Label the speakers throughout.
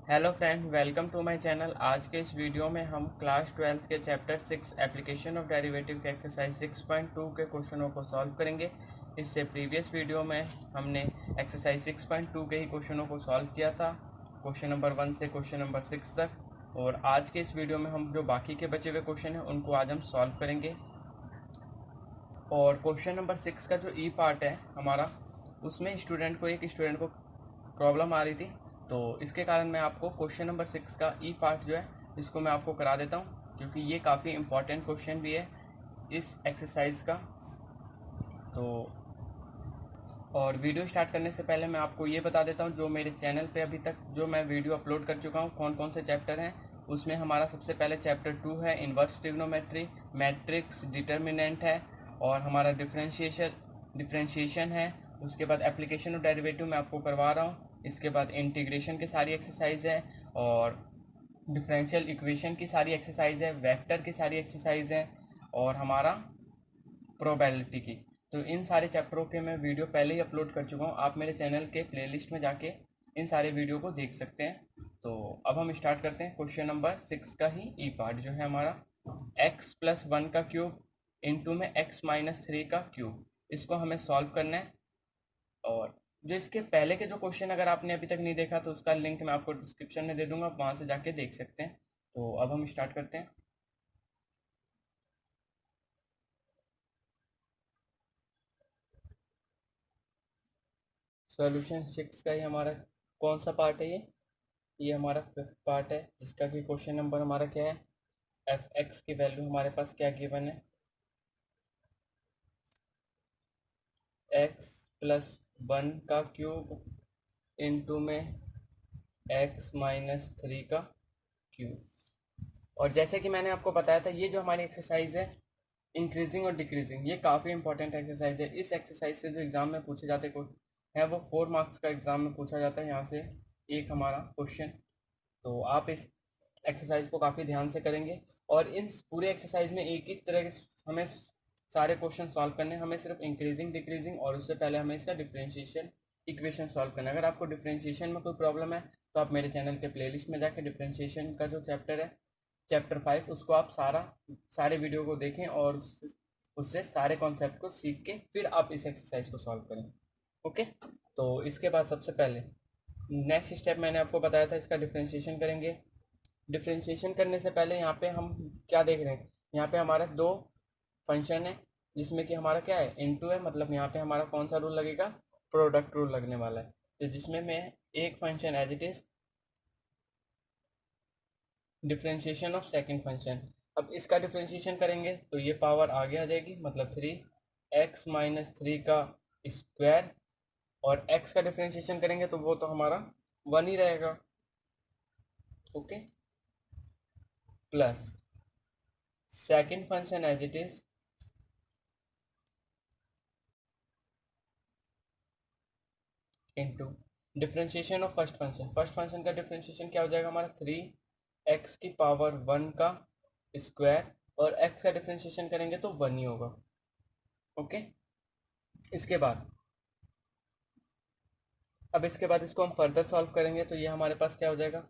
Speaker 1: Hello friend, welcome to my channel. आज के इस वीडियो में हम क्लास 12 के चैप्टर 6 एप्लीकेशन ऑफ डेरिवेटिव के एक्सरसाइज 6.2 के क्वेश्चनों को सॉल्व करेंगे। इससे प्रीवियस वीडियो में हमने एक्सरसाइज 6.2 के ही क्वेश्चनों को सॉल्व किया था, क्वेश्चन नंबर 1 से क्वेश्चन नंबर 6 तक। और आज के इस वीडियो में हम जो बाकी के बचे हुए क्वेश्चन हैं उनको आज हम सॉल्व करेंगे। और क्वेश्चन नंबर 6 का जो ई पार्ट है हमारा, उसमें एक स्टूडेंट को प्रॉब्लम आ रही थी, तो इसके कारण मैं आपको क्वेश्चन नंबर 6 का ई पार्ट जो है इसको मैं आपको करा देता हूँ, क्योंकि ये काफ़ी इम्पॉर्टेंट क्वेश्चन भी है इस एक्सरसाइज का। तो और वीडियो स्टार्ट करने से पहले मैं आपको ये बता देता हूँ, जो मेरे चैनल पे अभी तक जो मैं वीडियो अपलोड कर चुका हूँ कौन कौन से चैप्टर हैं। उसमें हमारा सबसे पहले चैप्टर 2 है इन्वर्स ट्रिग्नोमेट्री, मैट्रिक्स, डिटर्मिनेंट है, और हमारा डिफरेंशिएशन है। उसके बाद एप्लीकेशन ऑफ डेरिवेटिव मैं आपको करवा रहा हूँ। इसके बाद इंटीग्रेशन की सारी एक्सरसाइज है, और डिफरेंशियल इक्वेशन की सारी एक्सरसाइज है, वेक्टर की सारी एक्सरसाइज है, और हमारा प्रोबेबिलिटी की। तो इन सारे चैप्टरों के मैं वीडियो पहले ही अपलोड कर चुका हूँ, आप मेरे चैनल के प्लेलिस्ट में जाके इन सारे वीडियो को देख सकते हैं। तो अब हम स्टार्ट करते हैं क्वेश्चन नंबर 6 का ही ई पार्ट, जो है हमारा x+1 का क्यूब इंटू में x-3 का क्यूब। इसको हमें सॉल्व करना है। और जो इसके पहले के जो क्वेश्चन अगर आपने अभी तक नहीं देखा तो उसका लिंक मैं आपको डिस्क्रिप्शन में दे दूंगा, वहां से जाके देख सकते हैं। तो अब हम स्टार्ट करते हैं। सॉल्यूशन 6 का ही हमारा कौन सा पार्ट है? ये हमारा 5th पार्ट है, जिसका कि क्वेश्चन नंबर हमारा क्या है, एफ एक्स की वैल्यू हमारे पास क्या गिवन है, x+1 का क्यूब इंटू में x-3 का क्यूब। और जैसे कि मैंने आपको बताया था, ये जो हमारी एक्सरसाइज है इंक्रीजिंग और डिक्रीजिंग, ये काफ़ी इंपॉर्टेंट एक्सरसाइज है। इस एक्सरसाइज से जो एग्जाम में पूछे जाते हैं वो 4 मार्क्स का एग्जाम में पूछा जाता है, यहाँ से एक हमारा क्वेश्चन। तो आप इस एक्सरसाइज को काफ़ी ध्यान से करेंगे। और इन पूरे एक्सरसाइज में एक ही तरह के हमें सारे क्वेश्चन सॉल्व करने हैं। हमें सिर्फ इंक्रीजिंग डिक्रीजिंग और उससे पहले हमें इसका डिफरेंशिएशन इक्वेशन सॉल्व करना है। अगर आपको डिफरेंशिएशन में कोई प्रॉब्लम है तो आप मेरे चैनल के प्लेलिस्ट में जाकर डिफरेंशिएशन का जो चैप्टर है, चैप्टर 5, उसको आप सारे वीडियो को देखें और उससे सारे कॉन्सेप्ट को सीख के फिर आप इस एक्सरसाइज को सॉल्व करें। ओके, तो इसके बाद सबसे पहले नेक्स्ट स्टेप मैंने आपको बताया था, इसका डिफरेंशिएशन करेंगे। डिफरेंशिएशन करने से पहले यहाँ पे हम क्या देख रहे हैं, यहाँ पे हमारा दो फंक्शन है, जिसमें कि हमारा क्या है, इनटू है, मतलब यहाँ पे हमारा कौन सा रूल लगेगा, प्रोडक्ट रूल लगने वाला है। तो जिसमें मैं एक function as it is differentiation of second function, अब इसका डिफरेंशिएशन करेंगे तो ये पावर आगे आ जाएगी, मतलब 3x-3 का स्क्वायर, और x का डिफरेंशिएशन करेंगे तो वो तो हमारा 1 ही रहेगा। Okay, plus second function as it is into differentiation of first function. First function का डिफरेंशिएशन क्या हो जाएगा हमारा, 3x⁻1 का स्क्वायर, और x का डिफरेंशिएशन करेंगे तो 1 ही होगा। ओके, इसके बाद अब इसके बाद इसको हम फर्दर सॉल्व करेंगे तो ये हमारे पास क्या हो जाएगा,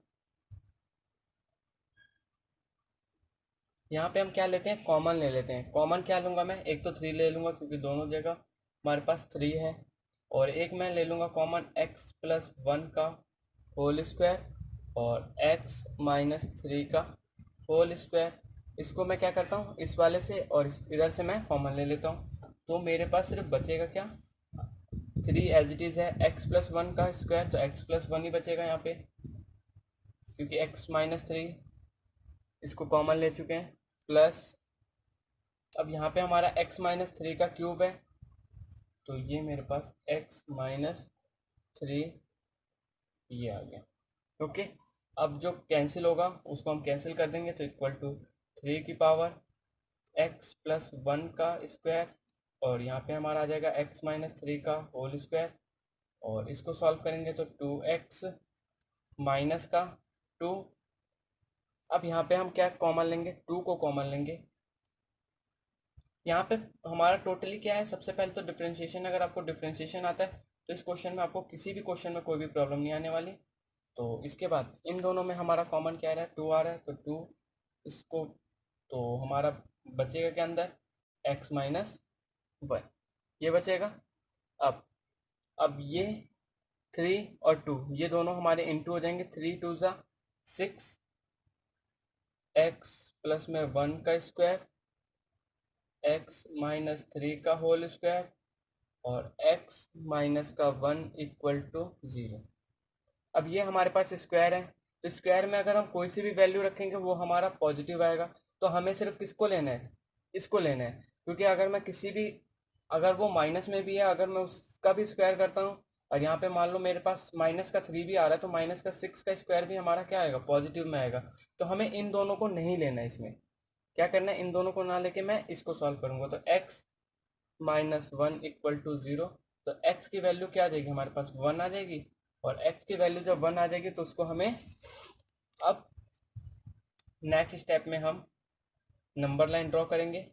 Speaker 1: यहाँ पे हम क्या लेते हैं, कॉमन ले लेते हैं। कॉमन क्या लूंगा मैं, एक तो 3 ले लूंगा क्योंकि दोनों जगह हमारे पास 3 है, और एक मैं ले लूंगा कॉमन x+1 का होल स्क्वायर और x-3 का होल स्क्वायर। इसको मैं क्या करता हूँ, इस वाले से और इधर से मैं कॉमन ले लेता हूँ, तो मेरे पास सिर्फ बचेगा क्या, 3 एज इट इज है, x+1 का स्क्वायर तो x+1 ही बचेगा यहाँ पे, क्योंकि x-3 इसको कॉमन ले चुके हैं, प्लस अब यहाँ पे हमारा x-3 का क्यूब है, तो ये मेरे पास x-3 ये आ गया। ओके, अब जो कैंसिल होगा उसको हम कैंसिल कर देंगे, तो इक्वल टू 3 की पावर x+1 का स्क्वायर, और यहाँ पे हमारा आ जाएगा x-3 का होल स्क्वायर, और इसको सॉल्व करेंगे तो 2x माइनस का 2। अब यहाँ पे हम क्या कॉमन लेंगे, 2 को कॉमन लेंगे। यहाँ पे हमारा टोटली क्या है, सबसे पहले तो डिफरेंशिएशन, अगर आपको डिफरेंशिएशन आता है तो इस क्वेश्चन में आपको किसी भी क्वेश्चन में कोई भी प्रॉब्लम नहीं आने वाली। तो इसके बाद इन दोनों में हमारा कॉमन क्या आ रहा है, 2 आ रहा है, तो 2 इसको, तो हमारा बचेगा क्या अंदर, x माइनस 1 ये बचेगा। अब अब ये 3 और 2 ये दोनों हमारे इंटू हो जाएंगे, 3 2 ज़ा 6, x प्लस में 1 का स्क्वायर, x माइनस 3 का होल स्क्वायर, और x माइनस का 1 इक्वल टू 0। अब ये हमारे पास स्क्वायर है, तो स्क्वायर में अगर हम कोई सी भी वैल्यू रखेंगे वो हमारा पॉजिटिव आएगा। तो हमें सिर्फ किसको लेना है, इसको लेना है, क्योंकि अगर मैं किसी भी, अगर वो माइनस में भी है, अगर मैं उसका भी स्क्वायर करता हूँ, और यहाँ पे मान लो मेरे पास माइनस का 3 भी आ रहा है, तो माइनस का 6 का स्क्वायर भी हमारा क्या आएगा, पॉजिटिव में आएगा। तो हमें इन दोनों को नहीं लेना है, इसमें क्या करना है, इन दोनों को ना लेके मैं इसको सॉल्व करूंगा। तो x माइनस 1 इक्वल टू 0, तो x की वैल्यू क्या आ जाएगी, हमारे पास 1 आ जाएगी, और x की वैल्यू जब 1 आ जाएगी तो उसको हमें अब नेक्स्ट स्टेप में हम नंबर लाइन ड्रॉ करेंगे,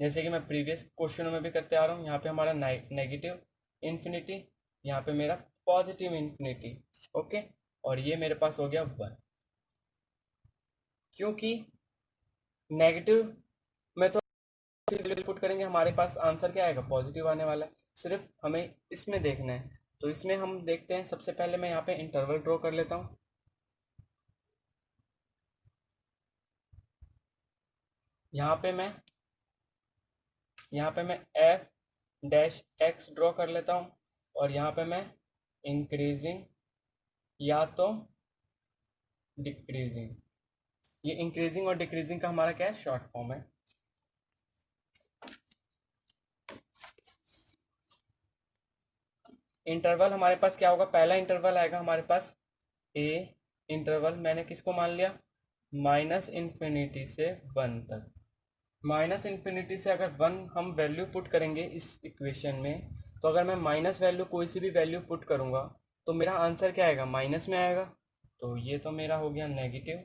Speaker 1: जैसे कि मैं प्रीवियस क्वेश्चनों में भी करते आ रहा हूँ। यहाँ पे हमारा नेगेटिव इन्फिनिटी, यहाँ पे मेरा पॉजिटिव इन्फिनिटी, ओके, और ये मेरे पास हो गया 1, क्योंकि नेगेटिव में तो पुट करेंगे हमारे पास आंसर क्या आएगा, पॉजिटिव आने वाला है। सिर्फ हमें इसमें देखना है, तो इसमें हम देखते हैं। सबसे पहले मैं यहाँ पे इंटरवल ड्रॉ कर लेता हूँ। यहाँ पे मैं एफ डैश एक्स ड्रॉ कर लेता हूँ, और यहाँ पे मैं इंक्रीजिंग या तो डिक्रीजिंग, ये इंक्रीजिंग और डिक्रीजिंग का हमारा क्या है, शॉर्ट फॉर्म है। इंटरवल हमारे पास क्या होगा, पहला इंटरवल आएगा हमारे पास ए इंटरवल, मैंने किसको मान लिया, माइनस इन्फिनिटी से 1 तक। माइनस इन्फिनिटी से अगर 1 हम वैल्यू पुट करेंगे इस इक्वेशन में, तो अगर मैं माइनस वैल्यू कोई सी भी वैल्यू पुट करूंगा तो मेरा आंसर क्या आएगा, माइनस में आएगा। तो ये तो मेरा हो गया नेगेटिव,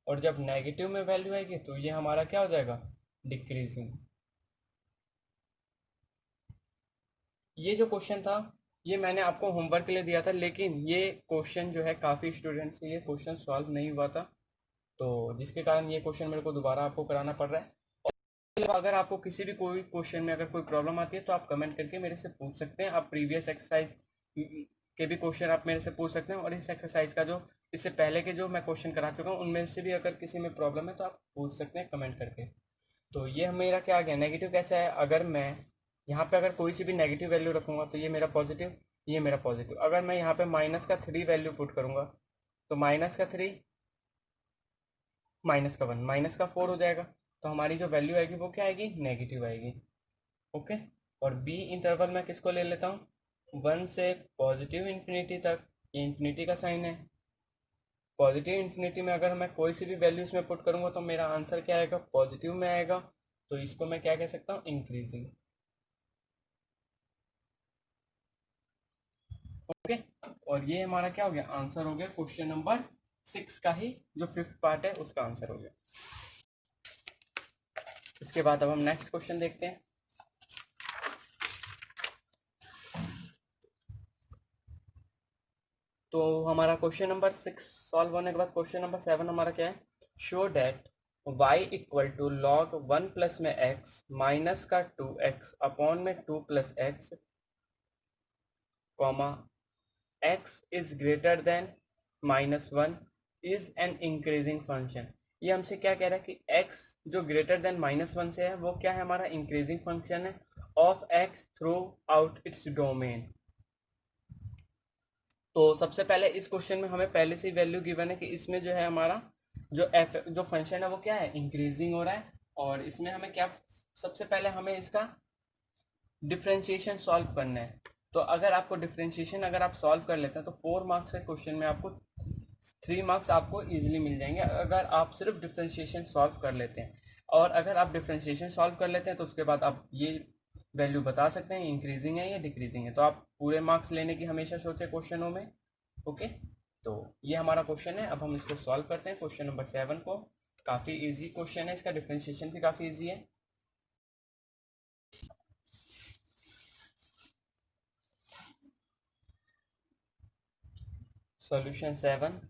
Speaker 1: और जब नेगेटिव में वैल्यू आएगी तो ये हमारा क्या हो जाएगा, डिक्रीजिंग। ये जो क्वेश्चन था ये मैंने आपको होमवर्क के लिए दिया था, लेकिन ये क्वेश्चन जो है काफ़ी स्टूडेंट्स से ये क्वेश्चन सॉल्व नहीं हुआ था, तो जिसके कारण ये क्वेश्चन मेरे को दोबारा आपको कराना पड़ रहा है। और अगर आपको किसी भी कोई क्वेश्चन में अगर कोई प्रॉब्लम आती है तो आप कमेंट करके मेरे से पूछ सकते हैं। आप प्रीवियस एक्सरसाइज के भी क्वेश्चन आप मेरे से पूछ सकते हैं, और इस एक्सरसाइज का जो इससे पहले के जो मैं क्वेश्चन करा चुका हूँ उनमें से भी अगर किसी में प्रॉब्लम है तो आप पूछ सकते हैं कमेंट करके। तो ये मेरा क्या आ गया, नेगेटिव कैसा है, अगर मैं यहाँ पे अगर कोई सी भी नेगेटिव वैल्यू रखूंगा तो ये मेरा पॉजिटिव, ये मेरा पॉजिटिव। अगर मैं यहाँ पे माइनस का 3 वैल्यू पुट करूंगा तो माइनस का 3 माइनस का 1 माइनस का 4 हो जाएगा, तो हमारी जो वैल्यू आएगी वो क्या आएगी, नेगेटिव आएगी, ओके। और बी इंटरवल में किसको ले लेता हूँ, 1 से पॉजिटिव इन्फिनिटी तक, ये इन्फिनिटी का साइन है। पॉजिटिव इन्फिनिटी में अगर मैं कोई सी भी वैल्यू इसमें पुट करूंगा तो मेरा आंसर क्या आएगा, पॉजिटिव में आएगा, तो इसको मैं क्या कह सकता हूँ, इंक्रीजिंग, ओके। और ये हमारा क्या हो गया, आंसर हो गया क्वेश्चन नंबर 6 का ही जो 5th पार्ट है उसका आंसर हो गया। इसके बाद अब हम नेक्स्ट क्वेश्चन देखते हैं। तो हमारा क्वेश्चन नंबर 6 सॉल्व होने के बाद क्वेश्चन नंबर 7 हमारा क्या है, show that y equal to log 1 plus में x माइनस का 2x अपॉन में 2 plus x, comma x is greater than -1 is an increasing function. ये हमसे क्या कह रहा है कि x जो ग्रेटर देन -1 से है वो क्या है, हमारा इंक्रीजिंग फंक्शन है of x through out its domain. तो सबसे पहले इस क्वेश्चन में हमें पहले से वैल्यू गिवन है कि इसमें जो है हमारा जो एफ जो फंक्शन है वो क्या है, इंक्रीजिंग हो रहा है। और इसमें हमें क्या, सबसे पहले हमें इसका डिफ्रेंशिएशन सॉल्व करना है। तो अगर आपको डिफ्रेंशिएशन अगर आप सॉल्व कर लेते हैं तो 4 मार्क्स के क्वेश्चन में आपको 3 मार्क्स आपको इजीली मिल जाएंगे अगर आप सिर्फ डिफ्रेंशिएशन सॉल्व कर लेते हैं। और अगर आप डिफ्रेंशिएशन सॉल्व कर लेते हैं तो उसके बाद आप ये वैल्यू बता सकते हैं इंक्रीजिंग है या डिक्रीजिंग है। तो आप पूरे मार्क्स लेने की हमेशा सोचे क्वेश्चनों में, ओके। तो ये हमारा क्वेश्चन है, अब हम इसको सॉल्व करते हैं क्वेश्चन नंबर 7 को। काफ़ी इजी क्वेश्चन है, इसका डिफ्रेंशिएशन भी काफ़ी इजी है। सॉल्यूशन 7।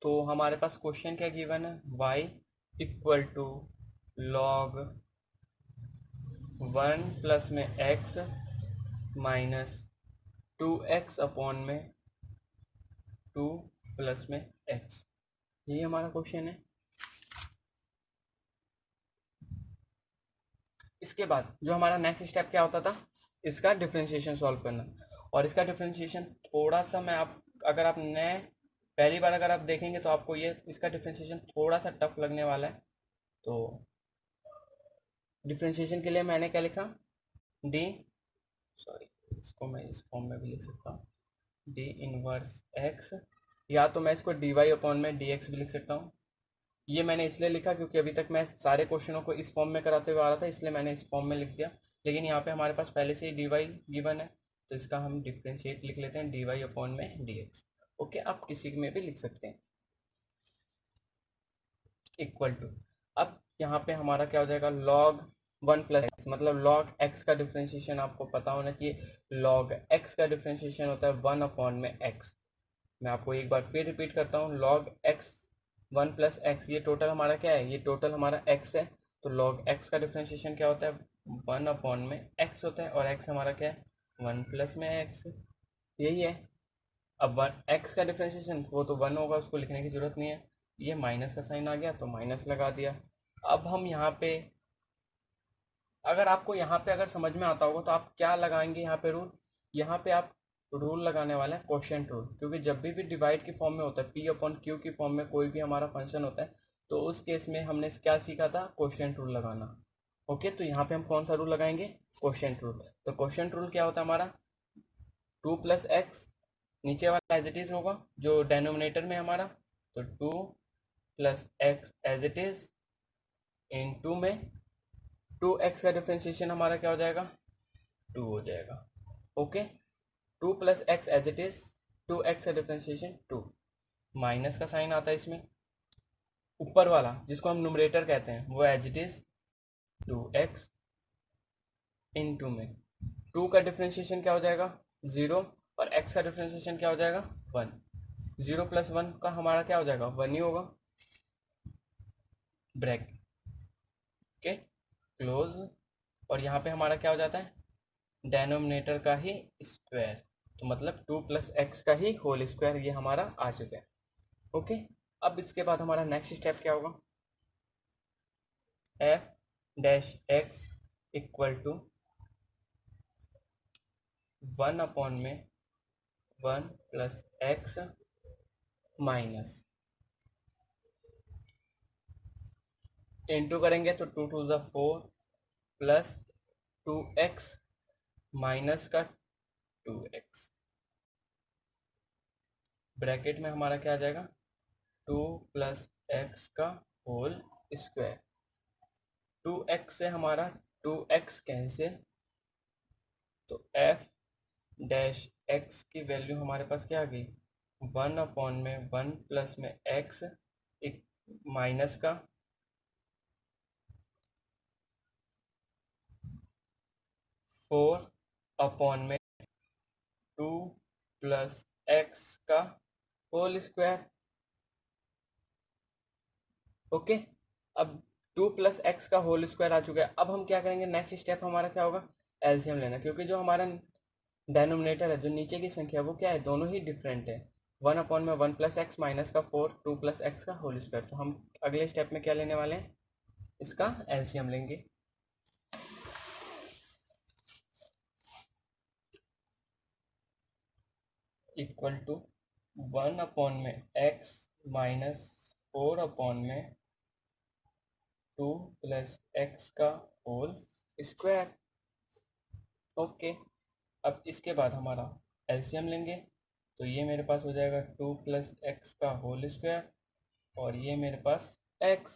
Speaker 1: तो हमारे पास क्वेश्चन क्या गिवन है, y equal to log 1 plus में x माइनस 2x अपॉन में 2 प्लस में x, यही हमारा क्वेश्चन है। इसके बाद जो हमारा नेक्स्ट स्टेप क्या होता था, इसका डिफरेंशिएशन सॉल्व करना। और इसका डिफरेंशिएशन थोड़ा सा मैं आप अगर आप नए पहली बार अगर आप देखेंगे तो आपको ये इसका डिफरेंशिएशन थोड़ा सा टफ लगने वाला है। तो डिफरेंशिएशन के लिए मैंने क्या लिखा, डी, सॉरी इसको मैं इस फॉर्म में भी लिख सकता हूँ, डी इनवर्स एक्स, या तो मैं इसको डी वाई अपॉन में डी एक्स भी लिख सकता हूँ। ये मैंने इसलिए लिखा क्योंकि अभी तक मैं सारे क्वेश्चनों को इस फॉर्म में कराते हुए आ रहा था, इसलिए मैंने इस फॉर्म में लिख दिया। लेकिन यहाँ पे हमारे पास पहले से ही डी वाई गिवन है, तो इसका हम डिफ्रेंशिएट लिख लेते हैं डी वाई अपॉन में डी एक्स। ओके, आप किसी में भी लिख सकते हैं, इक्वल टू। अब यहाँ पे हमारा क्या हो जाएगा, लॉग 1 प्लस एक्स, मतलब लॉग एक्स का डिफ्रेंशिएशन आपको पता होना चाहिए। लॉग एक्स का डिफ्रेंशिएशन होता है 1 अपॉन में एक्स। मैं आपको एक बार फिर रिपीट करता हूँ, लॉग एक्स 1 प्लस एक्स, ये टोटल हमारा क्या है, ये टोटल हमारा एक्स है। तो लॉग एक्स का डिफ्रेंशिएशन क्या होता है, 1 अपॉन में एक्स होता है, और एक्स हमारा क्या है, 1 प्लस में एक्स, यही है। अब 1 एक्स का डिफ्रेंशिएशन वो तो 1 होगा, उसको लिखने की जरूरत नहीं है। ये माइनस का साइन आ गया तो माइनस लगा दिया। अब हम यहाँ पे अगर आपको यहाँ पे अगर समझ में आता होगा तो आप क्या लगाएंगे यहाँ पे रूल, यहाँ पे आप रूल लगाने वाले हैं क्वोशिएंट रूल, क्योंकि जब भी डिवाइड की फॉर्म में होता है, पी अपॉन क्यू की फॉर्म में कोई भी हमारा फंक्शन होता है, तो उस केस में हमने क्या सीखा था, क्वोशिएंट रूल लगाना। ओके, तो यहाँ पे हम कौन सा रूल लगाएंगे, क्वोशिएंट रूल। तो क्वोशिएंट रूल क्या होता है हमारा, 2 प्लस एक्स, नीचे वाला एज इट इज होगा जो डेनोमिनेटर में हमारा, तो 2 plus x as it is in 2 में 2x का डिफ्रेंशिएशन हमारा क्या हो जाएगा, 2 हो जाएगा। Okay, 2 plus x as it is, 2x का डिफ्रेंशिएशन 2, माइनस का साइन आता है इसमें, ऊपर वाला जिसको हम न्यूमरेटर कहते हैं वो एज इट इज 2x इन 2 में 2 का डिफ्रेंशिएशन क्या हो जाएगा 0, और x का डिफ्रेंशिएशन क्या हो जाएगा 1। 0 प्लस 1 का हमारा क्या हो जाएगा 1 ही होगा, ब्रैकेट के क्लोज, और यहाँ पे हमारा क्या हो जाता है, डेनोमिनेटर का ही स्क्वायर, तो मतलब 2 प्लस एक्स का ही होल स्क्वायर, ये हमारा आ चुका है। ओके, अब इसके बाद हमारा नेक्स्ट स्टेप क्या होगा, f dash x equal to 1 upon में 1 प्लस एक्स माइनस, इंटू करेंगे तो 2 टू ज़ 4 प्लस 2x माइनस का 2x, ब्रैकेट में हमारा क्या आ जाएगा 2 प्लस एक्स का होल स्क्वायर, 2x से हमारा 2x कैंसिल, तो f डैश x की वैल्यू हमारे पास क्या आ गई 1 अपॉन में 1 प्लस में x, एक माइनस का 4 अपॉन में 2 प्लस x का होल स्क्वायर। ओके, अब 2 प्लस एक्स का होल स्क्वायर आ चुका है। अब हम क्या करेंगे, नेक्स्ट स्टेप हमारा क्या होगा, एलसीएम लेना, क्योंकि जो हमारा डेनोमिनेटर है, जो नीचे की संख्या वो क्या है, दोनों ही डिफरेंट है। 1 अपॉन में 1 प्लस एक्स माइनस का 4, 2 प्लस एक्स का होल स्क्वायर। तो हम अगले स्टेप में क्या लेने वाले हैं, इसका एलसीएम लेंगे। इक्वल टू 1 अपॉन में एक्स माइनस 4 अपॉन में 2 प्लस एक्स का होल स्क्वायर। ओके, अब इसके बाद हमारा एलसीएम लेंगे, तो ये मेरे पास हो जाएगा 2 प्लस एक्स का होल स्क्वायर, और ये मेरे पास एक्स,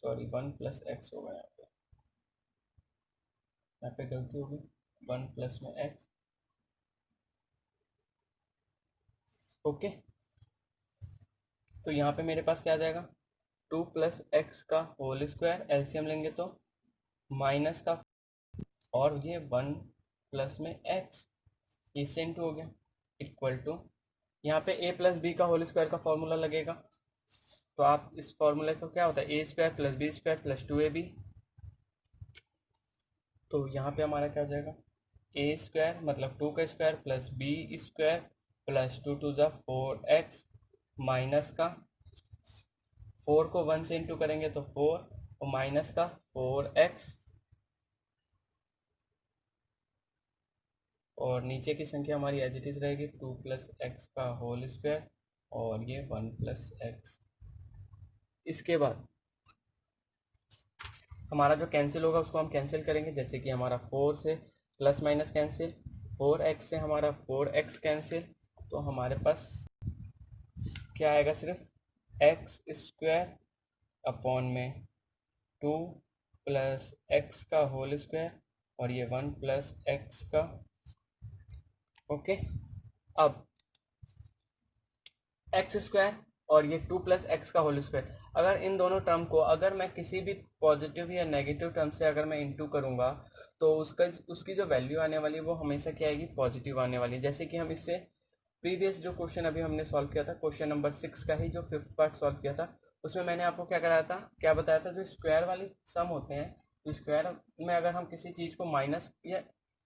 Speaker 1: सॉरी 1 प्लस एक्स होगा, यहाँ पे गलती होगी, 1 प्लस में एक्स। ओके, तो यहाँ पे मेरे पास क्या आ जाएगा 2 प्लस एक्स का होल स्क्वायर, एलसीएम लेंगे तो माइनस का, और ये 1 प्लस में x, इससे इंटू हो गया, इक्वल टू, यहाँ पे a प्लस बी का होल स्क्वायर का फॉर्मूला लगेगा। तो आप इस फॉर्मूले को क्या होता है, A square plus B square plus 2ab। तो यहाँ पे हमारा क्या हो जाएगा, ए स्क्वायर मतलब 2 का square plus B square plus 2 two ज़ा 4x माइनस का 4 को 1 से इंटू करेंगे तो 4 और माइनस का 4x, और नीचे की संख्या हमारी एज इट इज रहेगी 2 प्लस एक्स का होल स्क्वायर और ये 1 प्लस एक्स। इसके बाद हमारा जो कैंसिल होगा उसको हम कैंसिल करेंगे, जैसे कि हमारा 4 से प्लस माइनस कैंसिल, 4x से हमारा 4x कैंसिल, तो हमारे पास क्या आएगा, सिर्फ एक्स स्क्वायर अपॉन में 2 प्लस एक्स का होल स्क्वायर और ये 1 प्लस एक्स का। ओके, अब एक्स स्क्वायर और ये 2 प्लस एक्स का होल स्क्वायर, अगर इन दोनों टर्म को अगर मैं किसी भी पॉजिटिव या नेगेटिव टर्म से अगर मैं इंटू करूंगा तो उसकी जो वैल्यू आने वाली है वो हमेशा क्या आएगी, पॉजिटिव आने वाली है। जैसे कि हम इससे प्रीवियस जो क्वेश्चन अभी हमने सॉल्व किया था, क्वेश्चन नंबर 6 का ही जो 5th पार्ट सॉल्व किया था, उसमें मैंने आपको क्या कराया था, क्या बताया था, जो स्क्वायर वाली सम होते हैं, तो स्क्वायर में अगर हम किसी चीज़ को माइनस या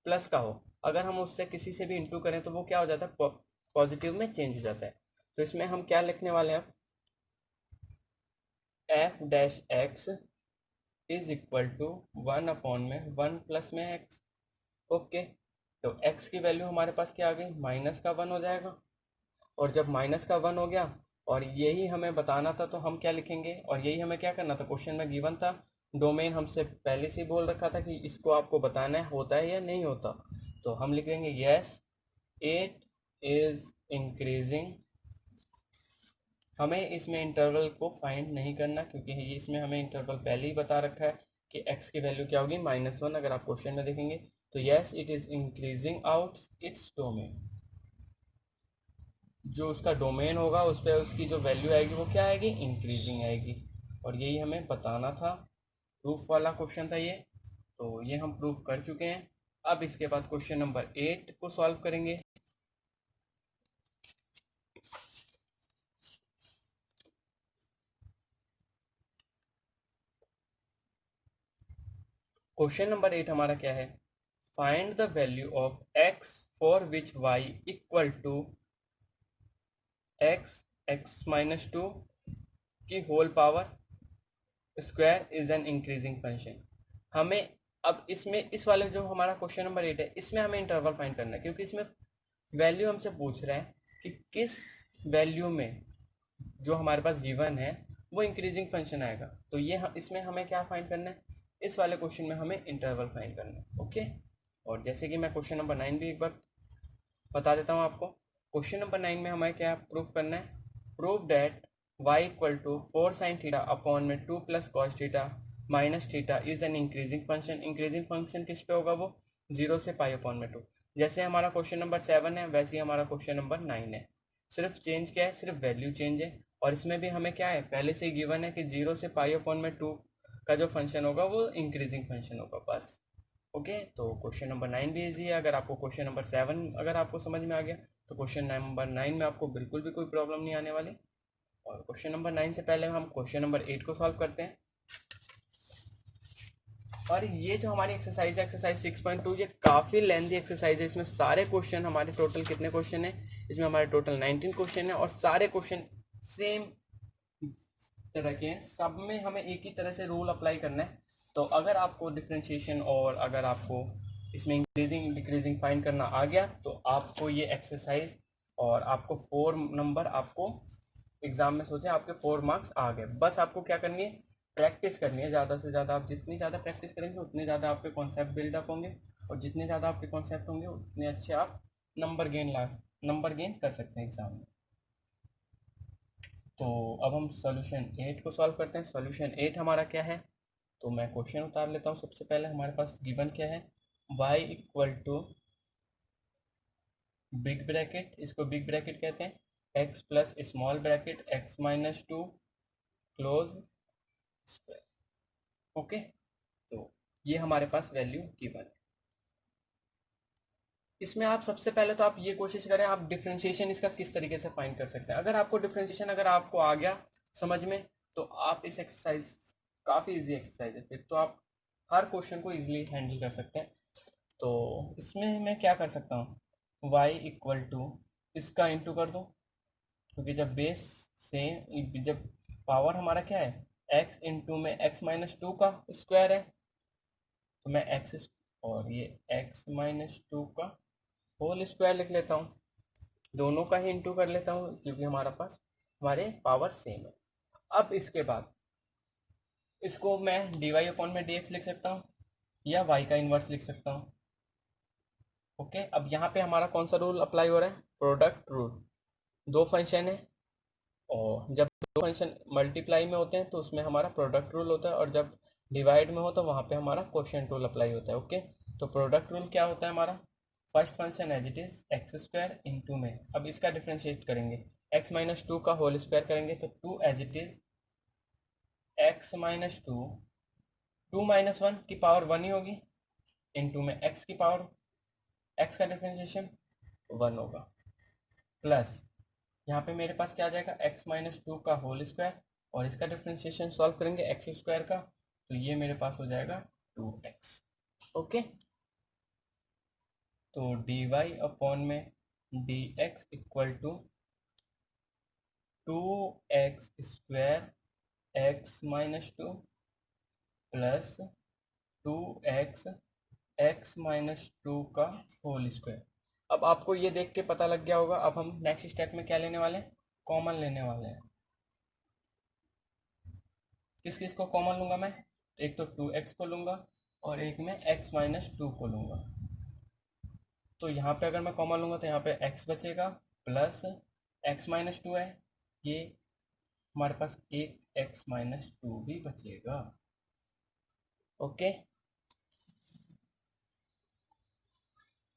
Speaker 1: प्लस का हो, अगर हम उससे किसी से भी इंटू करें तो वो क्या हो जाता है, पॉजिटिव में चेंज हो जाता है। तो इसमें हम क्या लिखने वाले हैं, f dash x is equal to 1 upon में 1 प्लस में एक्स। ओके, तो x की वैल्यू हमारे पास क्या आ गई, माइनस का 1 हो जाएगा, और जब माइनस का 1 हो गया और यही हमें बताना था तो हम क्या लिखेंगे, और यही हमें क्या करना था, क्वेश्चन में गिवन था, डोमेन हमसे पहले से ही बोल रखा था कि इसको आपको बताना है होता है या नहीं होता। तो हम लिखेंगे यस इट इज इंक्रीजिंग। हमें इसमें इंटरवल को फाइंड नहीं करना क्योंकि ये इसमें हमें इंटरवल पहले ही बता रखा है कि x की वैल्यू क्या होगी, -1। अगर आप क्वेश्चन में देखेंगे तो yes it is increasing out its domain, जो उसका डोमेन होगा उस पर उसकी जो वैल्यू आएगी वो क्या आएगी, इंक्रीजिंग आएगी। और यही हमें बताना था, प्रूफ वाला क्वेश्चन था ये, तो ये हम प्रूफ कर चुके हैं। अब इसके बाद क्वेश्चन नंबर 8 को सॉल्व करेंगे। क्वेश्चन नंबर 8 हमारा क्या है, find the value of x for which y equal to x minus 2 की whole power square is an increasing function. हमें अब इसमें इस वाले जो हमारा क्वेश्चन नंबर 8 है इसमें हमें इंटरवल फाइंड करना है, क्योंकि इसमें वैल्यू हमसे पूछ रहा है कि किस वैल्यू में जो हमारे पास गिवन है वो इंक्रीजिंग फंक्शन आएगा। तो ये इसमें हमें क्या फाइंड करना है, इस वाले क्वेश्चन में हमें इंटरवल फाइंड करना है। ओके, और जैसे कि मैं क्वेश्चन नंबर 9 भी एक बार बता देता हूँ आपको। क्वेश्चन नंबर 9 में हमें क्या प्रूफ करना है, proof that y equal to 4 sine theta upon में 2 plus cos theta minus theta is an increasing function. Increasing function किस पे होगा, वो 0 से पाई अपॉन में 2। जैसे हमारा क्वेश्चन नंबर 7 है वैसे ही हमारा क्वेश्चन नंबर 9 है, सिर्फ चेंज क्या है, सिर्फ वैल्यू चेंज है। और इसमें भी हमें क्या है, पहले से ही गिवन है कि 0 से पाई अपॉन में 2 का जो फंक्शन होगा वो इंक्रीजिंग फंक्शन होगा बस। ओके, तो क्वेश्चन नंबर 9 भी इजी है। अगर आपको क्वेश्चन नंबर 7 अगर आपको समझ में आ गया तो क्वेश्चन नंबर 9 में आपको बिल्कुल भी कोई प्रॉब्लम नहीं आने वाली। और क्वेश्चन नंबर 9 से पहले हम क्वेश्चन नंबर 8 को सॉल्व करते हैं। और ये जो हमारी एक्सरसाइज है, एक्सरसाइज 6.2, ये काफ़ी लेंथी एक्सरसाइज है। इसमें सारे क्वेश्चन हमारे टोटल कितने क्वेश्चन है, इसमें हमारे टोटल 19 क्वेश्चन है और सारे क्वेश्चन सेम तरह के हैं। सब में हमें एक ही तरह से रूल अप्लाई करना है। तो अगर आपको डिफ्रेंशिएशन और अगर आपको इसमें इंक्रीजिंग डिक्रीजिंग फाइंड करना आ गया तो आपको ये एक्सरसाइज और आपको 4 नंबर आपको एग्जाम में सोचें आपके 4 मार्क्स आ गए। बस आपको क्या करनी है, प्रैक्टिस करनी है ज़्यादा से ज़्यादा। आप जितनी ज़्यादा प्रैक्टिस करेंगे उतने ज़्यादा आपके कॉन्सेप्ट बिल्डअप होंगे, और जितने ज़्यादा आपके कॉन्सेप्ट होंगे उतने अच्छे आप नंबर गेन कर सकते हैं एग्जाम में। तो अब हम सॉल्यूशन 8 को सॉल्व करते हैं। सॉल्यूशन 8 हमारा क्या है, तो मैं क्वेश्चन उतार लेता हूँ। सबसे पहले हमारे पास गिवन क्या है, y equal to big bracket, इसको बिग ब्रैकेट कहते हैं, x plus small bracket x minus 2 close square. Okay, तो ये हमारे पास वैल्यू गिवन है। इसमें आप सबसे पहले तो आप ये कोशिश करें आप डिफ्रेंशिएशन इसका किस तरीके से फाइंड कर सकते हैं। अगर आपको डिफ्रेंशिएशन अगर आपको आ गया समझ में तो आप इस एक्सरसाइज काफ़ी इजी एक्सरसाइज है, फिर तो आप हर क्वेश्चन को इजीली हैंडल कर सकते हैं। तो इसमें मैं क्या कर सकता हूँ, y इक्वल टू इसका इंटू कर दूँ, क्योंकि जब बेस सेम जब पावर हमारा क्या है x इंटू में x माइनस टू का स्क्वायर है, तो मैं x और ये x माइनस टू का होल स्क्वायर लिख लेता हूँ, दोनों का ही इंटू कर लेता हूँ क्योंकि हमारा पास हमारे पावर सेम है। अब इसके बाद इसको मैं dy अपॉन में dx लिख सकता हूँ या y का इन्वर्स लिख सकता हूँ। ओके, अब यहाँ पे हमारा कौन सा रूल अप्लाई हो रहा है, प्रोडक्ट रूल। दो फंक्शन है और जब दो फंक्शन मल्टीप्लाई में होते हैं तो उसमें हमारा प्रोडक्ट रूल होता है, और जब डिवाइड में हो तो वहाँ पे हमारा क्वोशिएंट रूल अप्लाई होता है। ओके, तो प्रोडक्ट रूल क्या होता है हमारा, first function as it is x square into में, अब इसका डिफ्रेंशिएट करेंगे एक्स माइनस टू का होल स्क्वायर करेंगे तो two as it is x minus two, two minus one की पावर वन ही होगी इंटू में एक्स की पावर, एक्स का डिफ्रेंशिएशन वन होगा, प्लस यहाँ पे मेरे पास क्या आ जाएगा एक्स माइनस टू का होल स्क्वायर, और इसका डिफ्रेंशिएशन सॉल्व करेंगे एक्स स्क्वायर का, तो ये मेरे पास हो जाएगा 2x। ओके, तो dy अपॉन में dx equal to 2x square x minus two plus 2x x minus two का होल स्क्वायर। अब आपको ये देख के पता लग गया होगा, अब हम नेक्स्ट स्टेप में क्या लेने वाले हैं, कॉमन लेने वाले हैं। किस किस को कॉमन लूंगा मैं, एक तो 2x को लूंगा और एक में x माइनस टू को लूंगा। तो यहाँ पे अगर मैं कॉमन लूंगा तो यहाँ पे x बचेगा प्लस x माइनस टू है, ये हमारे पास एक x माइनस टू भी बचेगा। ओके,